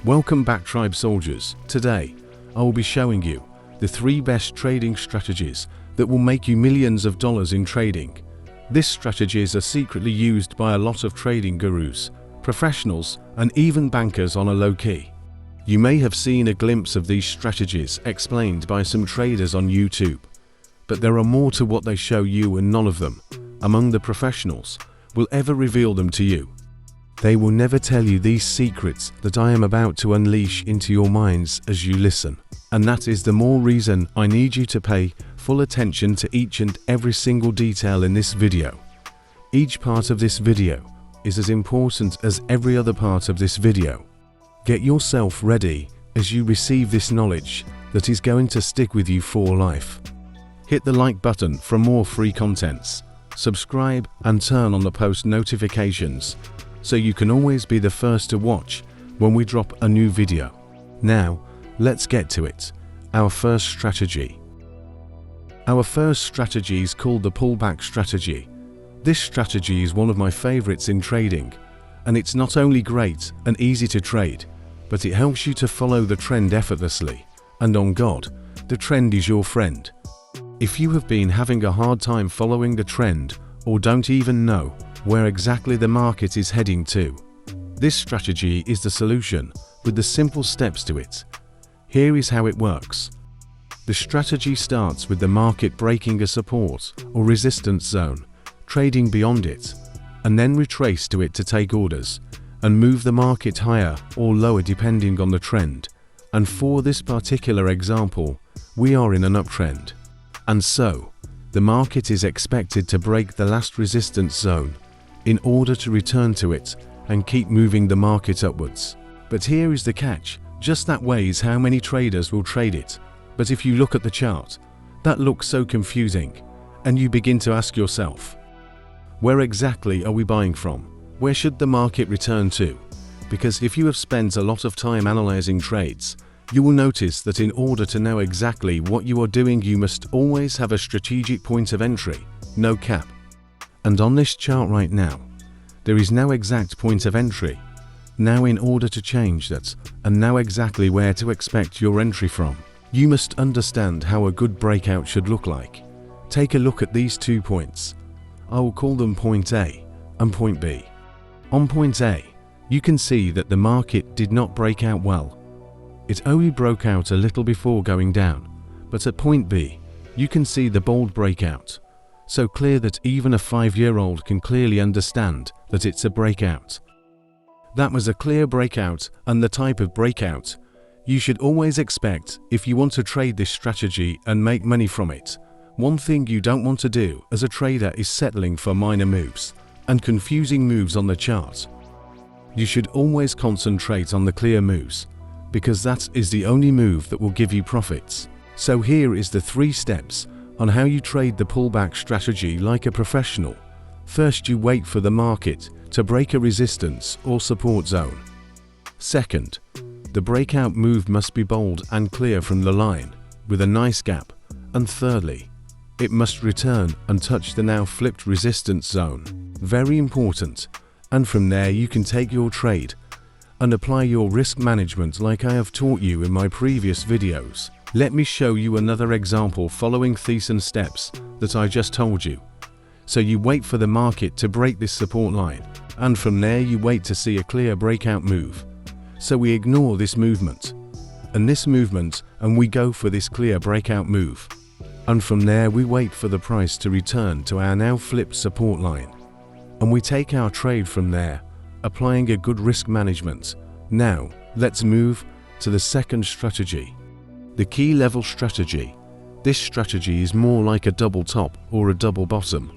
Welcome back, tribe soldiers. Today, I will be showing you the 3 best trading strategies that will make you millions of dollars in trading. These strategies are secretly used by a lot of trading gurus, professionals, and even bankers on a low key. You may have seen a glimpse of these strategies explained by some traders on YouTube, but there are more to what they show you, and none of them, among the professionals, will ever reveal them to you. They will never tell you these secrets that I am about to unleash into your minds as you listen. And that is the more reason I need you to pay full attention to each and every single detail in this video. Each part of this video is as important as every other part of this video. Get yourself ready as you receive this knowledge that is going to stick with you for life. Hit the like button for more free contents. Subscribe and turn on the post notifications so you can always be the first to watch when we drop a new video. Now, let's get to it. Our first strategy. Our first strategy is called the pullback strategy. This strategy is one of my favorites in trading, and it's not only great and easy to trade, but it helps you to follow the trend effortlessly. And on God, the trend is your friend. If you have been having a hard time following the trend or don't even know where exactly the market is heading to, this strategy is the solution with the simple steps to it. Here is how it works. The strategy starts with the market breaking a support or resistance zone, trading beyond it, and then retrace to it to take orders and move the market higher or lower depending on the trend. And for this particular example, we are in an uptrend. And so, the market is expected to break the last resistance zone in order to return to it and keep moving the market upwards. But here is the catch. Just that way is how many traders will trade it. But if you look at the chart, that looks so confusing, and you begin to ask yourself, where exactly are we buying from? Where should the market return to? Because if you have spent a lot of time analyzing trades, you will notice that in order to know exactly what you are doing, you must always have a strategic point of entry, no cap. And on this chart right now, there is no exact point of entry. Now, in order to change that and know exactly where to expect your entry from, you must understand how a good breakout should look like. Take a look at these 2 points. I will call them point A and point B. On point A, you can see that the market did not break out well. It only broke out a little before going down. But at point B, you can see the bold breakout. So clear that even a 5-year-old can clearly understand that it's a breakout. That was a clear breakout, and the type of breakout you should always expect if you want to trade this strategy and make money from it. One thing you don't want to do as a trader is settling for minor moves and confusing moves on the chart. You should always concentrate on the clear moves, because that is the only move that will give you profits. So here is the 3 steps on how you trade the pullback strategy like a professional. First, you wait for the market to break a resistance or support zone. Second, the breakout move must be bold and clear from the line with a nice gap. And thirdly, it must return and touch the now flipped resistance zone. Very important. And from there you can take your trade and apply your risk management like I have taught you in my previous videos. Let me show you another example following these steps that I just told you. So you wait for the market to break this support line, and from there you wait to see a clear breakout move. So we ignore this movement and this movement, and we go for this clear breakout move. And from there we wait for the price to return to our now flipped support line. And we take our trade from there, applying a good risk management. Now, let's move to the second strategy. The key level strategy. This strategy is more like a double top or a double bottom.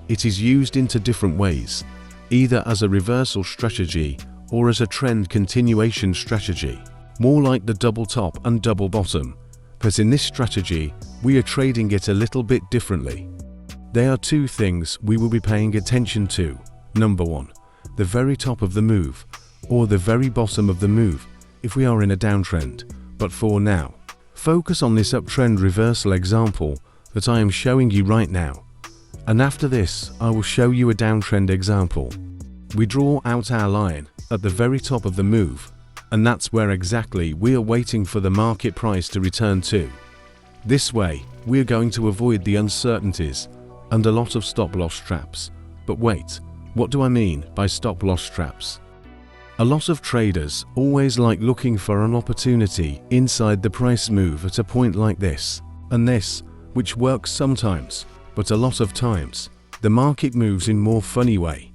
It is used into different ways, either as a reversal strategy or as a trend continuation strategy, more like the double top and double bottom. But in this strategy, we are trading it a little bit differently. There are 2 things we will be paying attention to. Number 1, the very top of the move, or the very bottom of the move if we are in a downtrend. But for now, focus on this uptrend reversal example that I am showing you right now. And after this, I will show you a downtrend example. We draw out our line at the very top of the move, And that's where exactly we are waiting for the market price to return to. This way, we are going to avoid the uncertainties and a lot of stop-loss traps. But wait, what do I mean by stop-loss traps? A lot of traders always like looking for an opportunity inside the price move at a point like this and this, which works sometimes, but a lot of times, the market moves in more funny way.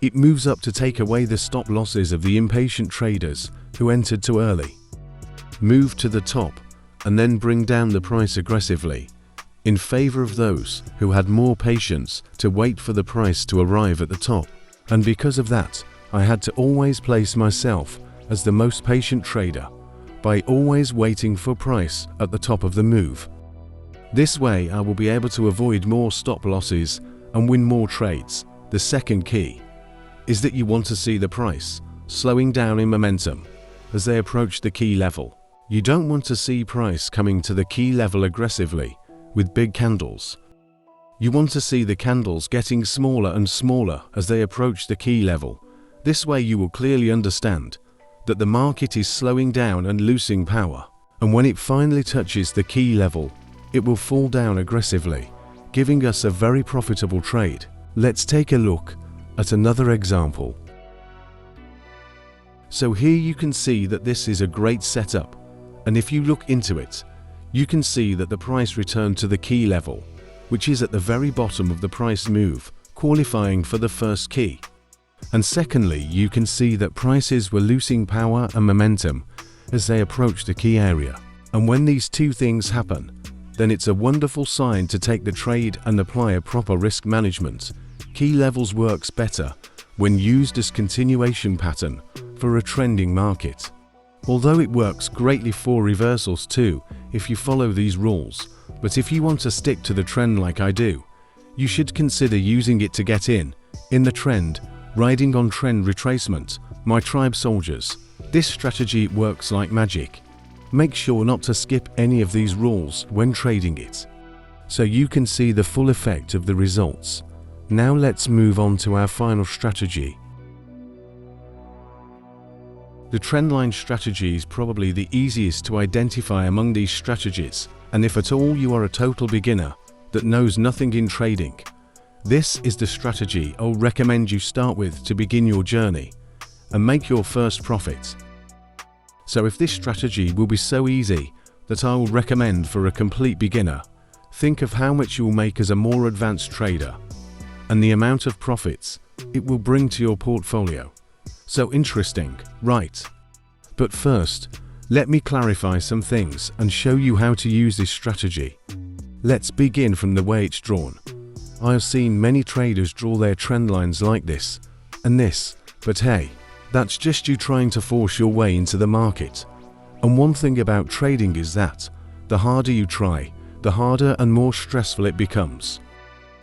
It moves up to take away the stop losses of the impatient traders who entered too early, move to the top, and then bring down the price aggressively, in favor of those who had more patience to wait for the price to arrive at the top. And because of that, I had to always place myself as the most patient trader by always waiting for price at the top of the move. This way I will be able to avoid more stop losses and win more trades. The second key is that you want to see the price slowing down in momentum as they approach the key level. You don't want to see price coming to the key level aggressively with big candles. You want to see the candles getting smaller and smaller as they approach the key level. This way you will clearly understand that the market is slowing down and losing power, and when it finally touches the key level, it will fall down aggressively, giving us a very profitable trade. Let's take a look at another example. So here you can see that this is a great setup, and if you look into it, you can see that the price returned to the key level, which is at the very bottom of the price move, qualifying for the first key. And secondly, you can see that prices were losing power and momentum as they approached the key area. And when these two things happen, then it's a wonderful sign to take the trade and apply a proper risk management. Key levels works better when used as continuation pattern for a trending market. Although it works greatly for reversals too if you follow these rules, but if you want to stick to the trend like I do, you should consider using it to get in the trend, riding on trend retracement. My tribe soldiers, this strategy works like magic. Make sure not to skip any of these rules when trading it, so you can see the full effect of the results. Now let's move on to our final strategy. The trendline strategy is probably the easiest to identify among these strategies, and if at all you are a total beginner that knows nothing in trading, this is the strategy I'll recommend you start with to begin your journey and make your first profit. So if this strategy will be so easy that I will recommend for a complete beginner, think of how much you will make as a more advanced trader and the amount of profits it will bring to your portfolio. So interesting, right? But first, let me clarify some things and show you how to use this strategy. Let's begin from the way it's drawn. I have seen many traders draw their trend lines like this and this, but hey, that's just you trying to force your way into the market. And one thing about trading is that the harder you try, the harder and more stressful it becomes.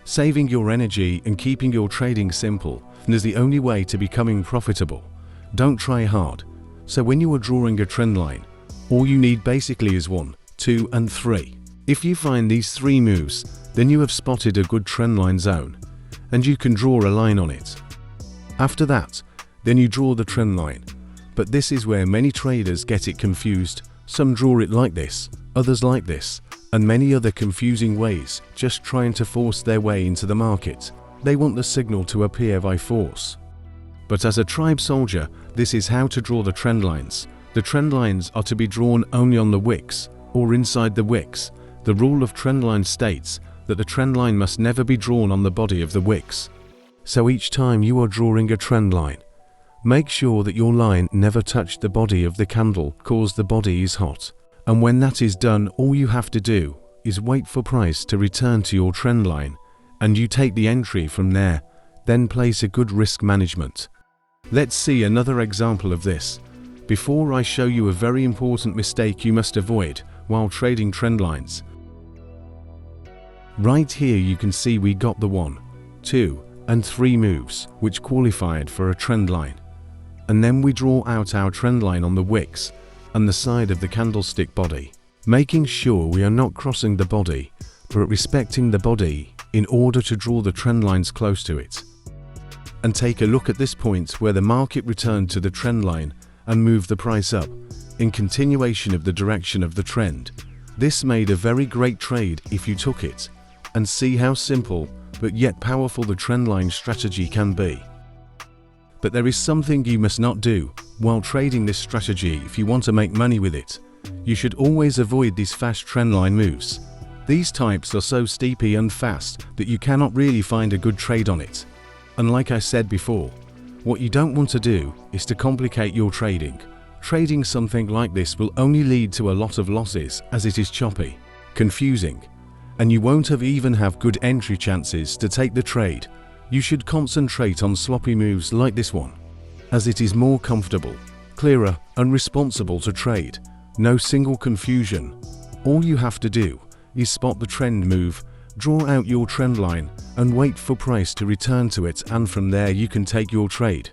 Saving your energy and keeping your trading simple is the only way to becoming profitable. Don't try hard. So when you are drawing a trend line, all you need basically is 1, 2, and 3. If you find these 3 moves, then you have spotted a good trendline zone, and you can draw a line on it. After that, then you draw the trend line. But this is where many traders get it confused. Some draw it like this, others like this, and many other confusing ways, just trying to force their way into the market. They want the signal to appear by force. But as a tribe soldier, this is how to draw the trend lines. The trend lines are to be drawn only on the wicks, or inside the wicks. The rule of trendline states that the trend line must never be drawn on the body of the wicks. So each time you are drawing a trend line, make sure that your line never touched the body of the candle, cause the body is hot. And when that is done, all you have to do is wait for price to return to your trend line, and you take the entry from there, then place a good risk management. Let's see another example of this. Before I show you a very important mistake you must avoid while trading trend lines. Right here you can see we got the 1, 2, and 3 moves which qualified for a trend line. And then we draw out our trend line on the wicks and the side of the candlestick body, making sure we are not crossing the body, but respecting the body in order to draw the trend lines close to it. And take a look at this point where the market returned to the trend line and move the price up in continuation of the direction of the trend. This made a very great trade if you took it, and see how simple but yet powerful the trendline strategy can be. But there is something you must not do while trading this strategy if you want to make money with it. You should always avoid these fast trendline moves. These types are so steepy and fast that you cannot really find a good trade on it. And like I said before, what you don't want to do is to complicate your trading. Trading something like this will only lead to a lot of losses, as it is choppy, confusing, and you won't even have good entry chances to take the trade. You should concentrate on sloppy moves like this one, as it is more comfortable, clearer and responsible to trade. No single confusion. All you have to do is spot the trend move, draw out your trend line and wait for price to return to it, and from there you can take your trade.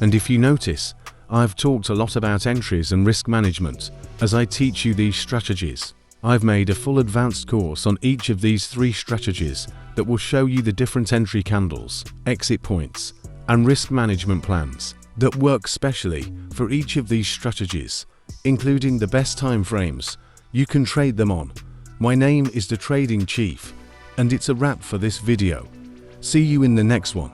And if you notice, I've talked a lot about entries and risk management as I teach you these strategies. I've made a full advanced course on each of these 3 strategies that will show you the different entry candles, exit points, and risk management plans that work specially for each of these strategies, including the best time frames you can trade them on. My name is the Trading Chief, and it's a wrap for this video. See you in the next one.